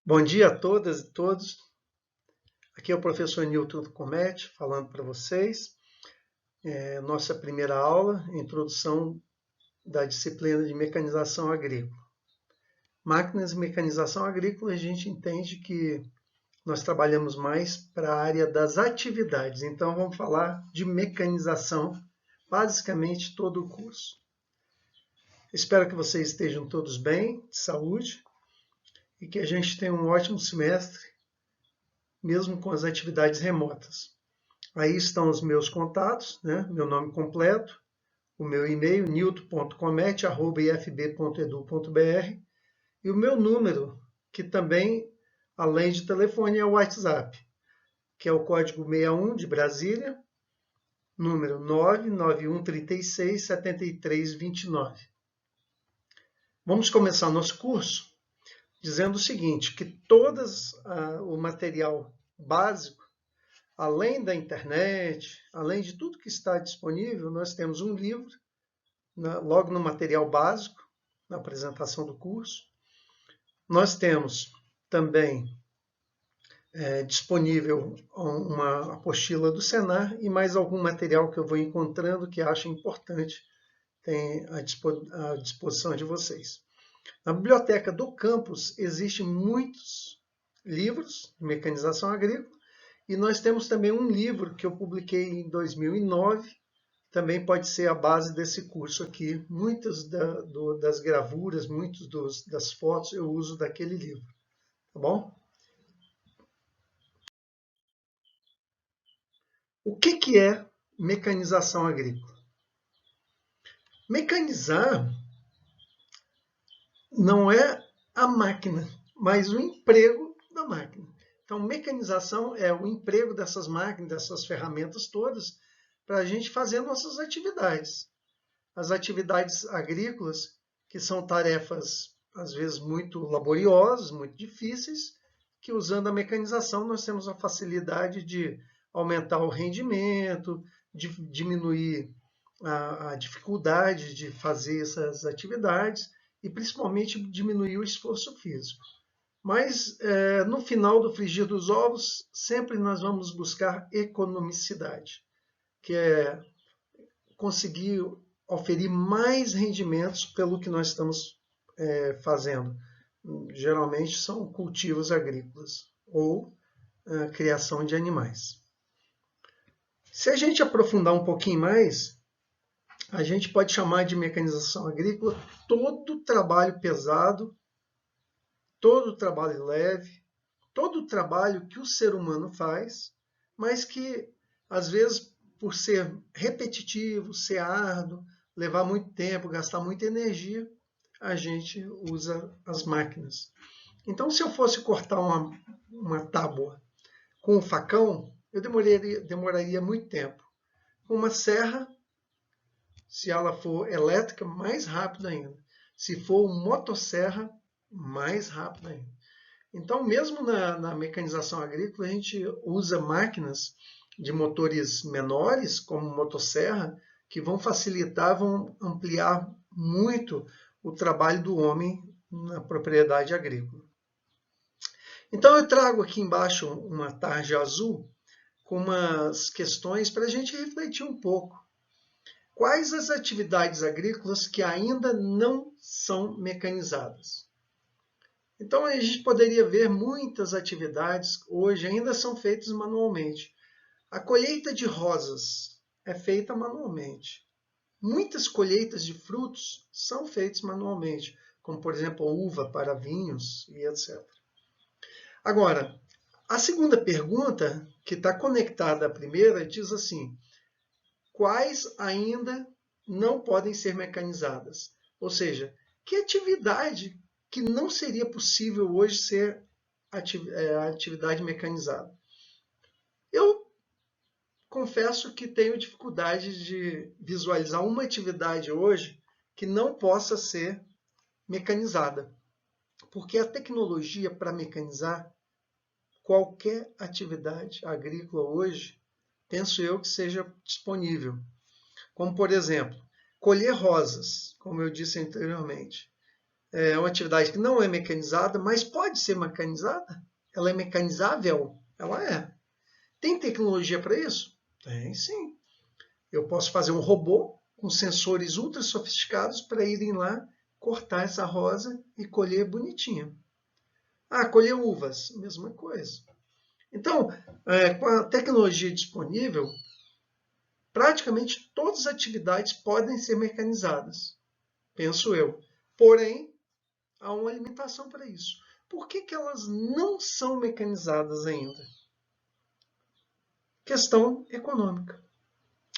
Bom dia a todas e todos. Aqui é o professor Newton Comete falando para vocês. Nossa primeira aula, introdução da disciplina de mecanização agrícola. Máquinas e mecanização agrícola, a gente entende que nós trabalhamos mais para a área das atividades. Então, vamos falar de mecanização, basicamente todo o curso. Espero que vocês estejam todos bem, de saúde, e que a gente tenha um ótimo semestre, mesmo com as atividades remotas. Aí estão os meus contatos, né? Meu nome completo, o meu e-mail, newton.comete@ifb.edu.br, e o meu número, que também, além de telefone, é o WhatsApp, que é o código 61 de Brasília, número 991367329. Vamos começar nosso curso dizendo o seguinte, que o material básico, além da internet, além de tudo que está disponível, nós temos um livro, logo no material básico, na apresentação do curso. Nós temos também disponível uma apostila do Senar e mais algum material que eu vou encontrando que acho importante, tem à disposição de vocês. Na biblioteca do campus existem muitos livros de mecanização agrícola, e nós temos também um livro que eu publiquei em 2009, também pode ser a base desse curso aqui. Muitas das gravuras, muitas das fotos eu uso daquele livro, tá bom? O que é mecanização agrícola? Mecanizar não é a máquina, mas o emprego da máquina. Então, mecanização é o emprego dessas máquinas, dessas ferramentas todas, para a gente fazer nossas atividades. As atividades agrícolas, que são tarefas, às vezes, muito laboriosas, muito difíceis, que usando a mecanização nós temos a facilidade de aumentar o rendimento, de diminuir a dificuldade de fazer essas atividades e, principalmente, diminuir o esforço físico. Mas, no final do frigir dos ovos, sempre nós vamos buscar economicidade, que é conseguir oferir mais rendimentos pelo que nós estamos fazendo. Geralmente são cultivos agrícolas ou criação de animais. Se a gente aprofundar um pouquinho mais, a gente pode chamar de mecanização agrícola todo o trabalho pesado, todo o trabalho leve, todo o trabalho que o ser humano faz, mas que, às vezes, por ser repetitivo, ser árduo, levar muito tempo, gastar muita energia, a gente usa as máquinas. Então, se eu fosse cortar uma tábua com um facão, eu demoraria muito tempo. Com uma serra, se ela for elétrica, mais rápido ainda. Se for motosserra, mais rápido ainda. Então, mesmo na mecanização agrícola, a gente usa máquinas de motores menores, como motosserra, que vão facilitar, vão ampliar muito o trabalho do homem na propriedade agrícola. Então, eu trago aqui embaixo uma tarja azul com umas questões para a gente refletir um pouco. Quais as atividades agrícolas que ainda não são mecanizadas? Então, a gente poderia ver muitas atividades hoje ainda são feitas manualmente. A colheita de rosas é feita manualmente. Muitas colheitas de frutos são feitas manualmente, como, por exemplo, a uva para vinhos e etc. Agora, a segunda pergunta, que está conectada à primeira, diz assim: quais ainda não podem ser mecanizadas? Ou seja, que atividade que não seria possível hoje ser atividade mecanizada? Eu confesso que tenho dificuldade de visualizar uma atividade hoje que não possa ser mecanizada, porque a tecnologia para mecanizar qualquer atividade agrícola hoje, penso eu que seja disponível. Como, por exemplo, colher rosas, como eu disse anteriormente. é uma atividade que não é mecanizada, mas pode ser mecanizada. Ela é mecanizável? Ela é. Tem tecnologia para isso? Tem, sim. Eu posso fazer um robô com sensores ultra sofisticados para irem lá cortar essa rosa e colher bonitinha. Ah, colher uvas, mesma coisa. Então, com a tecnologia disponível, praticamente todas as atividades podem ser mecanizadas, penso eu. Porém, há uma limitação para isso. Por que elas não são mecanizadas ainda? Questão econômica.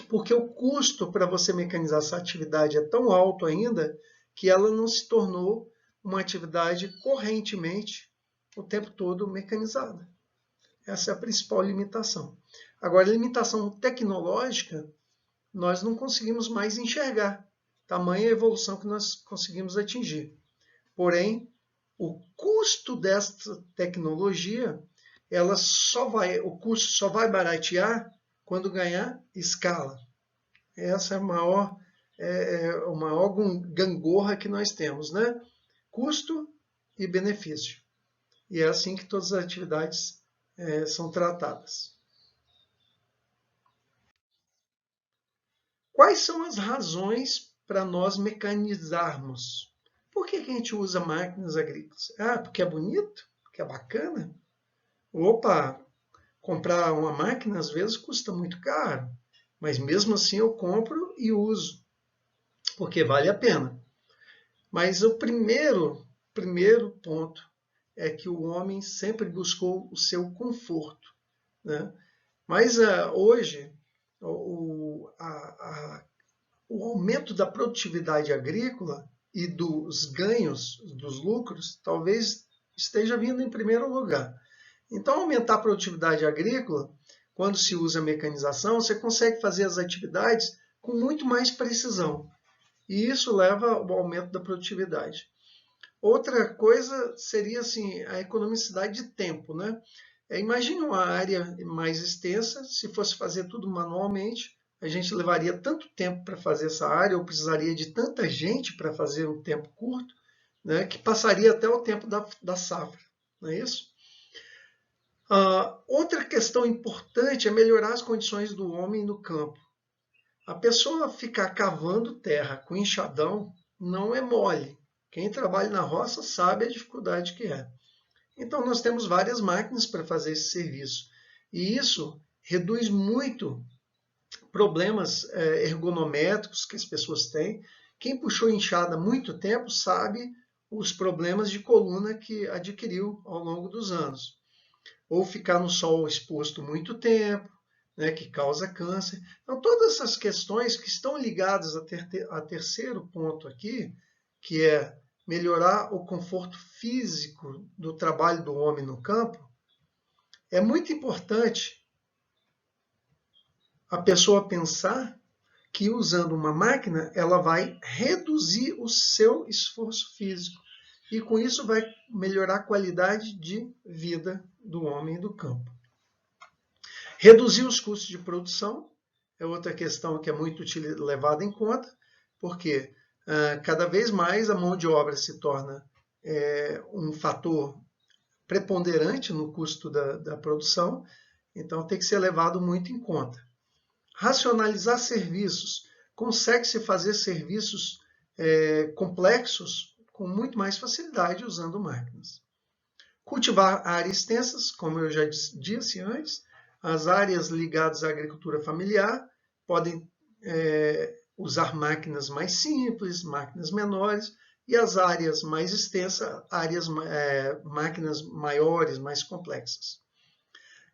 Porque o custo para você mecanizar essa atividade é tão alto ainda que ela não se tornou uma atividade correntemente o tempo todo mecanizada. Essa é a principal limitação. Agora, a limitação tecnológica, nós não conseguimos mais enxergar. Tamanha a evolução que nós conseguimos atingir. Porém, o custo desta tecnologia, o custo só vai baratear quando ganhar escala. Essa é a maior gangorra que nós temos, né? Custo e benefício. E é assim que todas as atividades são tratadas. Quais são as razões para nós mecanizarmos? Por que a gente usa máquinas agrícolas? Ah, porque é bonito? Porque é bacana? Opa, comprar uma máquina às vezes custa muito caro, mas mesmo assim eu compro e uso, porque vale a pena. Mas o primeiro ponto é que o homem sempre buscou o seu conforto, né? Mas hoje o aumento da produtividade agrícola e dos ganhos, dos lucros, talvez esteja vindo em primeiro lugar. Então, aumentar a produtividade agrícola, quando se usa a mecanização, você consegue fazer as atividades com muito mais precisão. E isso leva ao aumento da produtividade. Outra coisa seria assim, a economicidade de tempo, né? Imagine uma área mais extensa, se fosse fazer tudo manualmente, a gente levaria tanto tempo para fazer essa área, ou precisaria de tanta gente para fazer um tempo curto, né, que passaria até o tempo da safra, não é isso? Outra questão importante é melhorar as condições do homem no campo. A pessoa ficar cavando terra com enxadão não é mole. Quem trabalha na roça sabe a dificuldade que é. Então, nós temos várias máquinas para fazer esse serviço. E isso reduz muito problemas ergonométricos que as pessoas têm. Quem puxou enxada há muito tempo sabe os problemas de coluna que adquiriu ao longo dos anos. Ou ficar no sol exposto muito tempo, né, que causa câncer. Então, todas essas questões que estão ligadas a terceiro ponto aqui, que é melhorar o conforto físico do trabalho do homem no campo, é muito importante a pessoa pensar que usando uma máquina ela vai reduzir o seu esforço físico e com isso vai melhorar a qualidade de vida do homem do campo. Reduzir os custos de produção é outra questão que é muito levada em conta, porque cada vez mais a mão de obra se torna um fator preponderante no custo da produção, então tem que ser levado muito em conta. Racionalizar serviços. Consegue-se fazer serviços complexos com muito mais facilidade usando máquinas. Cultivar áreas extensas, como eu já disse antes, as áreas ligadas à agricultura familiar podem usar máquinas mais simples, máquinas menores, e as áreas mais extensas, máquinas maiores, mais complexas.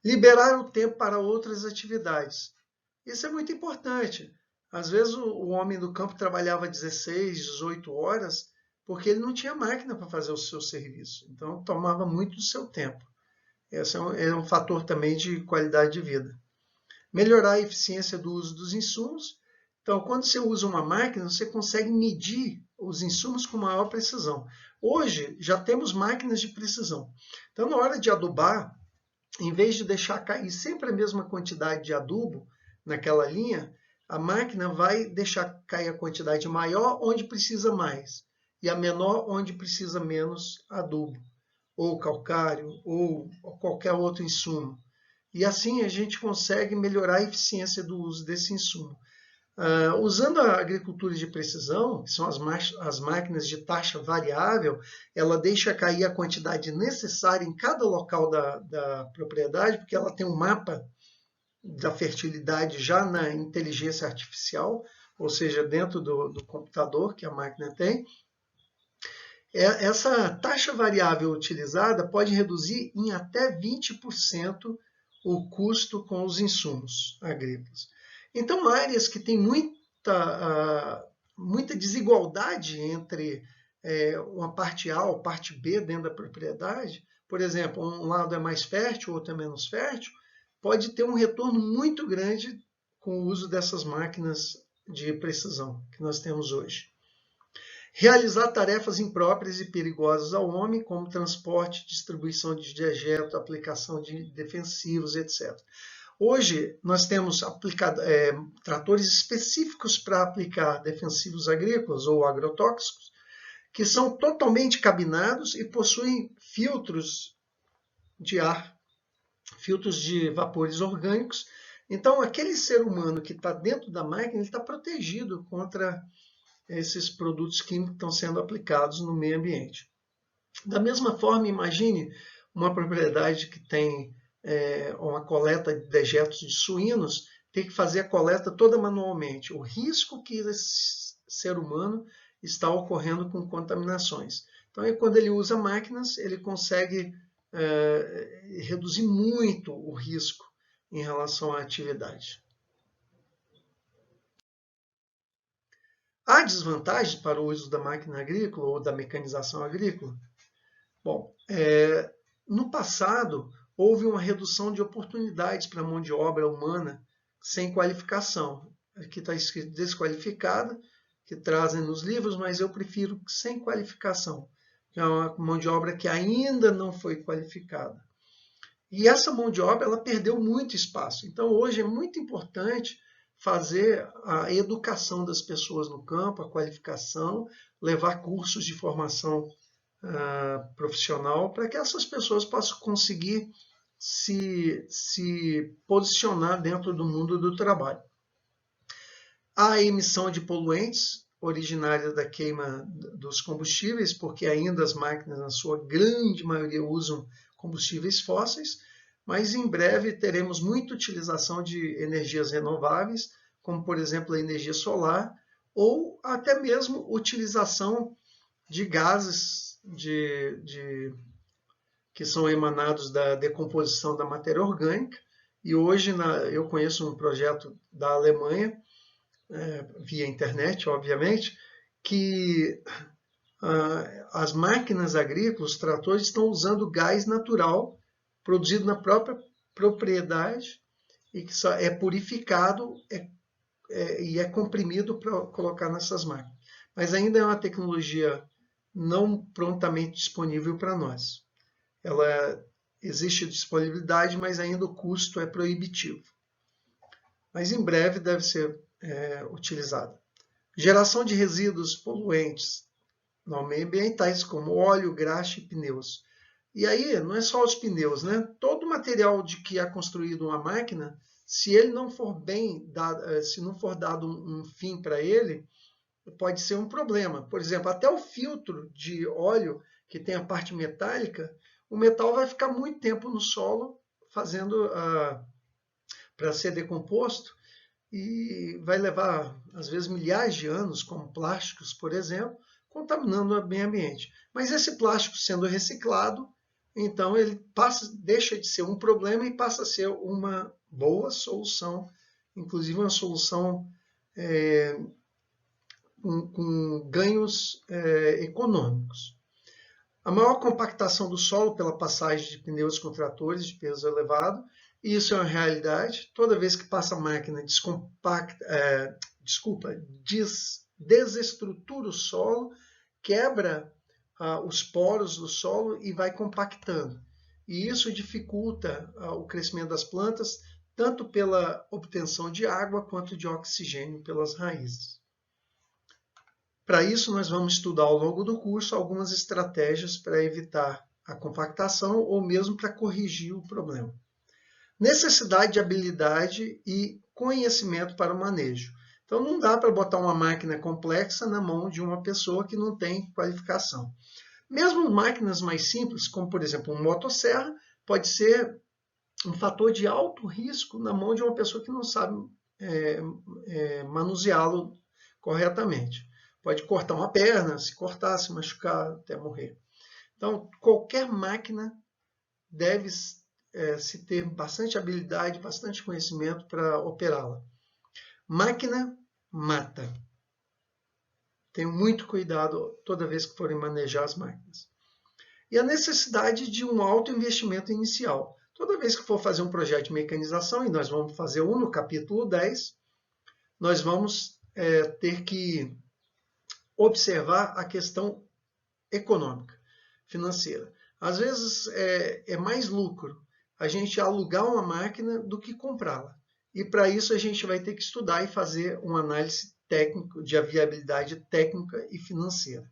Liberar o tempo para outras atividades. Isso é muito importante. Às vezes o homem do campo trabalhava 16, 18 horas porque ele não tinha máquina para fazer o seu serviço. Então, tomava muito do seu tempo. Esse é um fator também de qualidade de vida. Melhorar a eficiência do uso dos insumos. Então, quando você usa uma máquina, você consegue medir os insumos com maior precisão. Hoje, já temos máquinas de precisão. Então, na hora de adubar, em vez de deixar cair sempre a mesma quantidade de adubo naquela linha, a máquina vai deixar cair a quantidade maior onde precisa mais. e a menor onde precisa menos adubo, ou calcário, ou qualquer outro insumo. E assim a gente consegue melhorar a eficiência do uso desse insumo. Usando a agricultura de precisão, que são as máquinas de taxa variável, ela deixa cair a quantidade necessária em cada local da propriedade, porque ela tem um mapa da fertilidade já na inteligência artificial, ou seja, dentro do computador que a máquina tem. Essa taxa variável utilizada pode reduzir em até 20% o custo com os insumos agrícolas. Então, áreas que têm muita desigualdade entre uma parte A ou parte B dentro da propriedade, por exemplo, um lado é mais fértil, outro é menos fértil, pode ter um retorno muito grande com o uso dessas máquinas de precisão que nós temos hoje. Realizar tarefas impróprias e perigosas ao homem, como transporte, distribuição de dejeto, aplicação de defensivos, etc. Hoje, nós temos tratores específicos para aplicar defensivos agrícolas ou agrotóxicos, que são totalmente cabinados e possuem filtros de ar, filtros de vapores orgânicos. Então, aquele ser humano que está dentro da máquina, ele está protegido contra esses produtos químicos que estão sendo aplicados no meio ambiente. Da mesma forma, imagine uma propriedade que tem uma coleta de dejetos de suínos, ter que fazer a coleta toda manualmente. O risco que esse ser humano está ocorrendo com contaminações. Então, quando ele usa máquinas, ele consegue reduzir muito o risco em relação à atividade. Há desvantagens para o uso da máquina agrícola ou da mecanização agrícola? Bom, no passado, houve uma redução de oportunidades para a mão de obra humana sem qualificação. Aqui está escrito desqualificada, que trazem nos livros, mas eu prefiro sem qualificação, que é uma mão de obra que ainda não foi qualificada. E essa mão de obra ela perdeu muito espaço. Então, hoje é muito importante fazer a educação das pessoas no campo, a qualificação, levar cursos de formação profissional para que essas pessoas possam conseguir se posicionar dentro do mundo do trabalho. A emissão de poluentes originária da queima dos combustíveis, porque ainda as máquinas, na sua grande maioria, usam combustíveis fósseis, mas em breve teremos muita utilização de energias renováveis, como por exemplo a energia solar, ou até mesmo utilização de gases que são emanados da decomposição da matéria orgânica. E hoje eu conheço um projeto da Alemanha, via internet, obviamente, que as máquinas agrícolas, os tratores, estão usando gás natural produzido na própria propriedade e que só é purificado e é comprimido para colocar nessas máquinas. Mas ainda é uma tecnologia não prontamente disponível para nós. Ela existe disponibilidade, mas ainda o custo é proibitivo. Mas em breve deve ser utilizada. Geração de resíduos poluentes no meio ambiente, tais como óleo, graxa e pneus. E aí, não é só os pneus, né? Todo o material de que é construído uma máquina, se ele não for bem dado, se não for dado um fim para ele, pode ser um problema. Por exemplo, até o filtro de óleo, que tem a parte metálica, o metal vai ficar muito tempo no solo fazendo para ser decomposto e vai levar, às vezes, milhares de anos, como plásticos, por exemplo, contaminando o meio ambiente. Mas esse plástico sendo reciclado, então ele deixa de ser um problema e passa a ser uma boa solução, inclusive uma solução com ganhos econômicos. A maior compactação do solo pela passagem de pneus com tratores de peso elevado, e isso é uma realidade. Toda vez que passa a máquina, desestrutura o solo, quebra os poros do solo e vai compactando. E isso dificulta o crescimento das plantas, tanto pela obtenção de água quanto de oxigênio pelas raízes. Para isso, nós vamos estudar ao longo do curso algumas estratégias para evitar a compactação ou mesmo para corrigir o problema. Necessidade de habilidade e conhecimento para o manejo. Então, não dá para botar uma máquina complexa na mão de uma pessoa que não tem qualificação. Mesmo máquinas mais simples, como por exemplo uma motosserra, pode ser um fator de alto risco na mão de uma pessoa que não sabe manuseá-lo corretamente. Pode cortar uma perna, se cortar, se machucar, até morrer. Então, qualquer máquina deve se ter bastante habilidade, bastante conhecimento para operá-la. Máquina mata. Tenham muito cuidado toda vez que forem manejar as máquinas. E a necessidade de um alto investimento inicial. Toda vez que for fazer um projeto de mecanização, e nós vamos fazer um no capítulo 10, nós vamos ter que observar a questão econômica, financeira. Às vezes é mais lucro a gente alugar uma máquina do que comprá-la. E para isso a gente vai ter que estudar e fazer uma análise técnica de viabilidade técnica e financeira.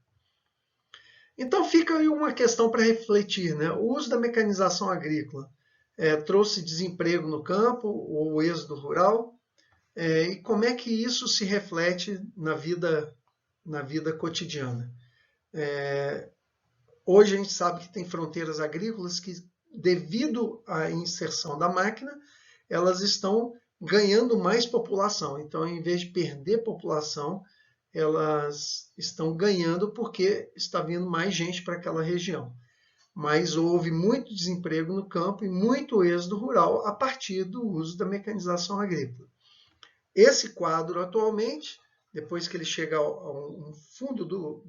Então fica aí uma questão para refletir, né? O uso da mecanização agrícola trouxe desemprego no campo, ou êxodo rural, e como é que isso se reflete na vida cotidiana. Hoje a gente sabe que tem fronteiras agrícolas que, devido à inserção da máquina, elas estão ganhando mais população. Então, em vez de perder população, elas estão ganhando porque está vindo mais gente para aquela região. Mas houve muito desemprego no campo e muito êxodo rural a partir do uso da mecanização agrícola. Esse quadro, atualmente, depois que ele chega ao fundo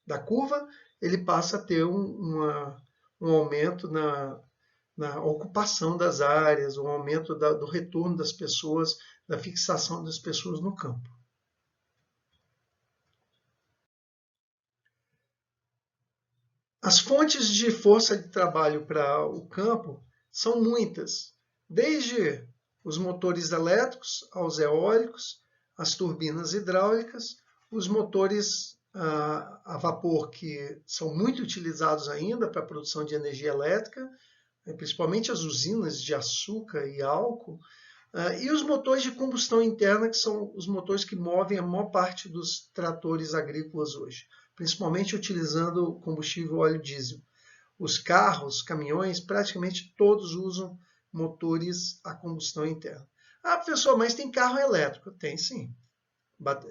da curva, ele passa a ter um aumento na ocupação das áreas, um aumento do retorno das pessoas, da fixação das pessoas no campo. As fontes de força de trabalho para o campo são muitas, desde os motores elétricos aos eólicos, as turbinas hidráulicas, os motores a vapor, que são muito utilizados ainda para a produção de energia elétrica, principalmente as usinas de açúcar e álcool, e os motores de combustão interna, que são os motores que movem a maior parte dos tratores agrícolas hoje, principalmente utilizando combustível óleo diesel. Os carros, caminhões, praticamente todos usam motores a combustão interna. Ah, professor, mas tem carro elétrico? Tem sim.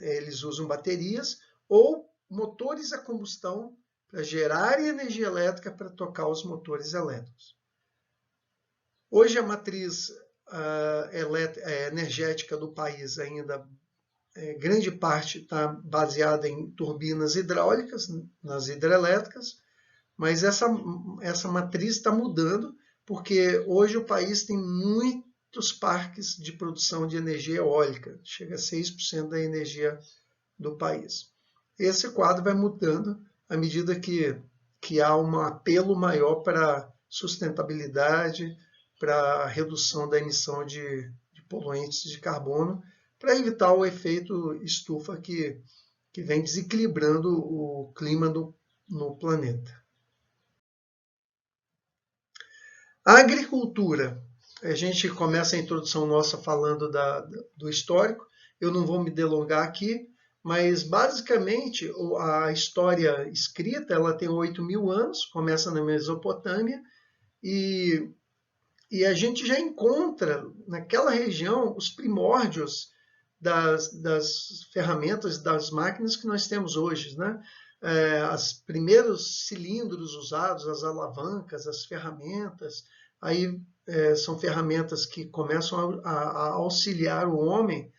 Eles usam baterias ou motores a combustão para gerar energia elétrica para tocar os motores elétricos. Hoje a matriz energética do país ainda, grande parte está baseada em turbinas hidráulicas, nas hidrelétricas, mas essa matriz está mudando, porque hoje o país tem muitos parques de produção de energia eólica, chega a 6% da energia do país. Esse quadro vai mudando à medida que há um apelo maior para sustentabilidade, para redução da emissão de poluentes de carbono, para evitar o efeito estufa que vem desequilibrando o clima no planeta. A agricultura. A gente começa a introdução nossa falando do histórico. Eu não vou me delongar aqui, mas basicamente a história escrita ela tem 8.000 anos, começa na Mesopotâmia, e a gente já encontra naquela região os primórdios das ferramentas, das máquinas que nós temos hoje, né? Os primeiros cilindros usados, as alavancas, as ferramentas, aí são ferramentas que começam a auxiliar o homem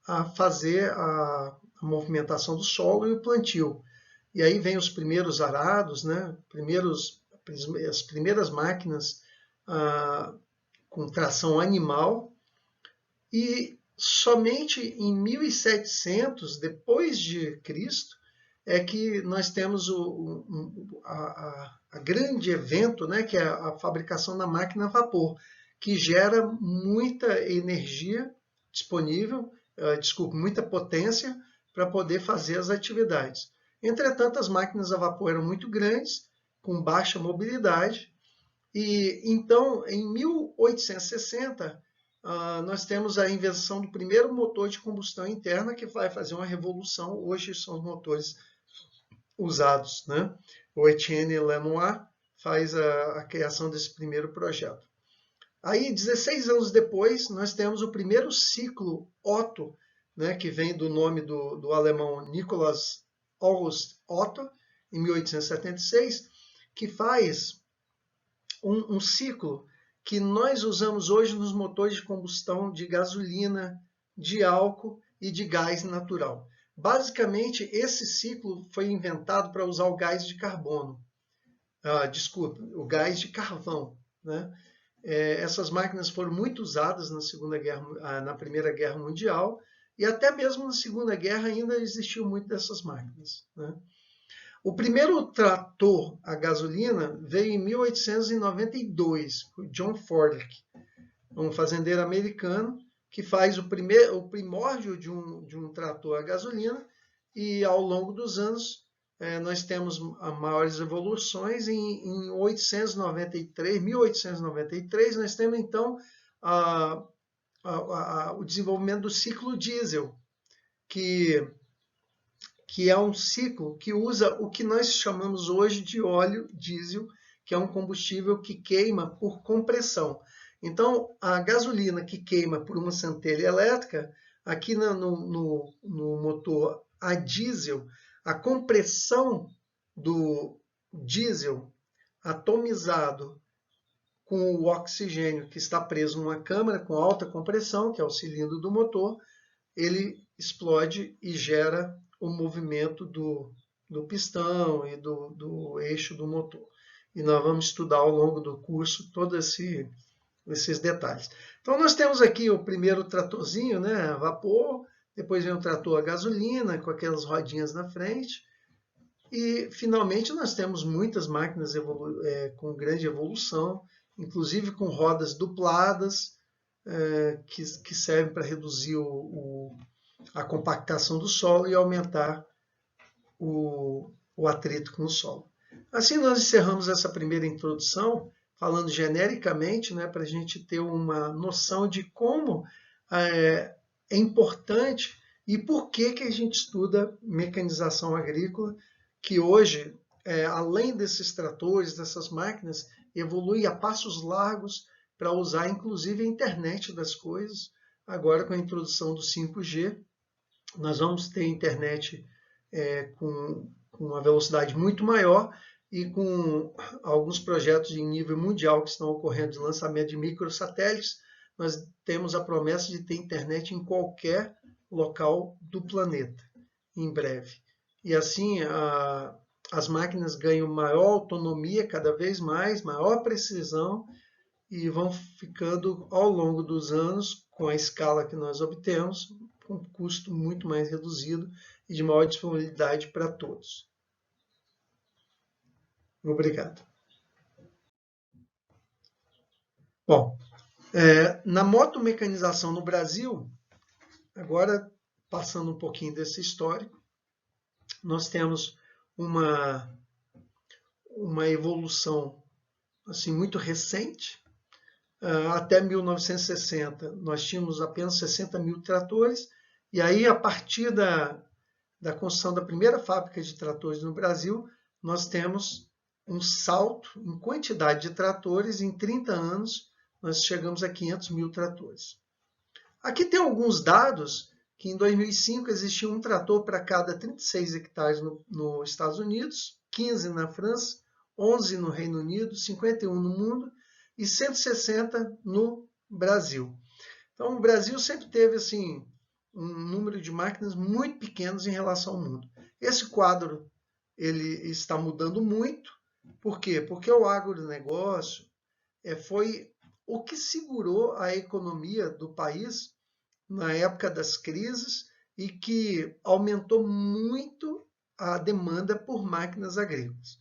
a fazer a movimentação do solo e o plantio. E aí vem os primeiros arados, né? As primeiras máquinas com tração animal, e somente em 1700 depois de Cristo é que nós temos a grande evento, né, que é a fabricação da máquina a vapor, que gera muita energia disponível, muita potência para poder fazer as atividades. Entretanto, as máquinas a vapor eram muito grandes, com baixa mobilidade, e então, em 1860, nós temos a invenção do primeiro motor de combustão interna, que vai fazer uma revolução. Hoje são os motores usados, né? O Etienne Lenoir faz a criação desse primeiro projeto. Aí, 16 anos depois, nós temos o primeiro ciclo Otto, né, que vem do nome do alemão Nikolaus August Otto, em 1876, que faz um ciclo que nós usamos hoje nos motores de combustão de gasolina, de álcool e de gás natural. Basicamente, esse ciclo foi inventado para usar o gás de carbono. Desculpa, o gás de carvão, né? Essas máquinas foram muito usadas na Primeira Guerra Mundial, e até mesmo na Segunda Guerra ainda existiu muito dessas máquinas, né? O primeiro trator a gasolina veio em 1892, por John Fordek, um fazendeiro americano que faz o primórdio de um trator a gasolina, e ao longo dos anos nós temos maiores evoluções. Em 1893, nós temos então o desenvolvimento do ciclo diesel, que é um ciclo que usa o que nós chamamos hoje de óleo diesel, que é um combustível que queima por compressão. Então, a gasolina que queima por uma centelha elétrica, aqui no motor a diesel, a compressão do diesel atomizado com o oxigênio que está preso numa câmara com alta compressão, que é o cilindro do motor, ele explode e gera o movimento do pistão e do eixo do motor. E nós vamos estudar ao longo do curso todos esses detalhes. Então, nós temos aqui o primeiro tratorzinho, né, a vapor, depois vem o trator a gasolina, com aquelas rodinhas na frente, e, finalmente, nós temos muitas máquinas com grande evolução, inclusive com rodas dupladas, que servem para reduzir a compactação do solo e aumentar o atrito com o solo. Assim, nós encerramos essa primeira introdução, falando genericamente, né, para a gente ter uma noção de como é importante e por que a gente estuda mecanização agrícola, que hoje, além desses tratores, dessas máquinas, evolui a passos largos para usar, inclusive, a internet das coisas. Agora, com a introdução do 5G, nós vamos ter internet com uma velocidade muito maior, e com alguns projetos em nível mundial que estão ocorrendo de lançamento de microsatélites, nós temos a promessa de ter internet em qualquer local do planeta, em breve. E assim, as máquinas ganham maior autonomia cada vez mais, maior precisão, e vão ficando ao longo dos anos, com a escala que nós obtemos, com um custo muito mais reduzido e de maior disponibilidade para todos. Obrigado. Bom, na motomecanização no Brasil, agora passando um pouquinho desse histórico, nós temos uma evolução assim, muito recente. Até 1960, nós tínhamos apenas 60 mil tratores, e aí, a partir da construção da primeira fábrica de tratores no Brasil, nós temos um salto em quantidade de tratores. Em 30 anos, nós chegamos a 500 mil tratores. Aqui tem alguns dados que em 2005 existia um trator para cada 36 hectares nos Estados Unidos, 15 na França, 11 no Reino Unido, 51 no mundo e 160 no Brasil. Então, o Brasil sempre teve assim, um número de máquinas muito pequenos em relação ao mundo. Esse quadro ele está mudando muito. Por quê? Porque o agronegócio foi o que segurou a economia do país na época das crises e que aumentou muito a demanda por máquinas agrícolas.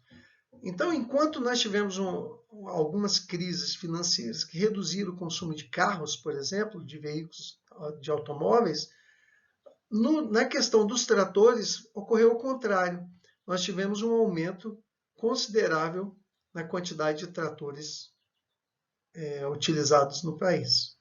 Então, enquanto nós tivemos algumas crises financeiras que reduziram o consumo de carros, por exemplo, de veículos, de automóveis, Na questão dos tratores, ocorreu o contrário. Nós tivemos um aumento considerável na quantidade de tratores utilizados no país.